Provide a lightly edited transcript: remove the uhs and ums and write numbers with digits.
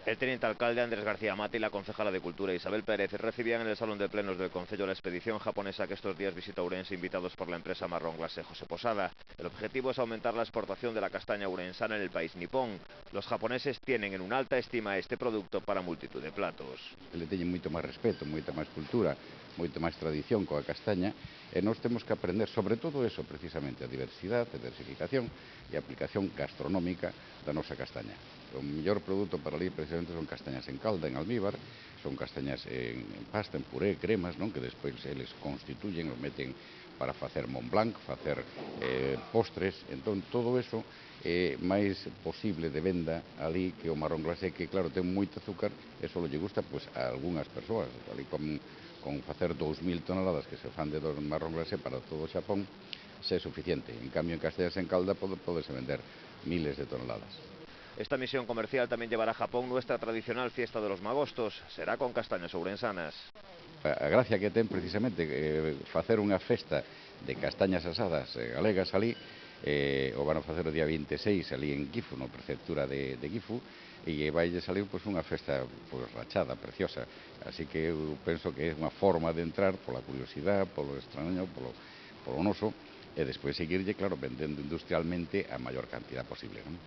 El teniente alcalde Andrés García Mata y la concejala de Cultura Isabel Pérez recibían en el Salón de Plenos del Concello la expedición japonesa que estos días visita Ourense, invitados por la empresa Marrón Glacé José Posada. El objetivo es aumentar la exportación de la castaña ourensana en el país nipón. Los japoneses tienen en una alta estima este producto para multitud de platos. Le teñen moito máis respeto, moita máis cultura, moita máis tradición coa castaña, e nós temos que aprender sobre todo eso, precisamente, a diversidade, a diversificación e a aplicación gastronómica da nosa castaña. O mellor produto para ali precisamente son castañas en calda, en almíbar, son castañas en pasta, en puré, cremas, non? Que despois eles constituyen o meten para facer Mont Blanc, facer postres. Entón, todo eso é máis posible de venda ali que o marrón glacé, que claro, ten moito azúcar e só lle gusta pois, a algunhas persoas, ali con facer 2000 toneladas que se fan de marrón glacé para todo o Xapón, se é suficiente. En cambio, en castañas en calda podese vender miles de toneladas. Esta misión comercial también llevará a Japón nuestra tradicional fiesta de los magostos. Será con castañas ourensanas. A gracia que ten precisamente facer unha festa de castañas asadas galegas ali, o van a facer o día 26 ali en Gifu, na prefectura de Gifu, e vai salir pois, unha festa pois, rachada, preciosa. Así que eu penso que é unha forma de entrar pola curiosidade, polo extraño, polo noso, e despois seguirlle, claro, vendendo industrialmente a maior cantidad posible, non?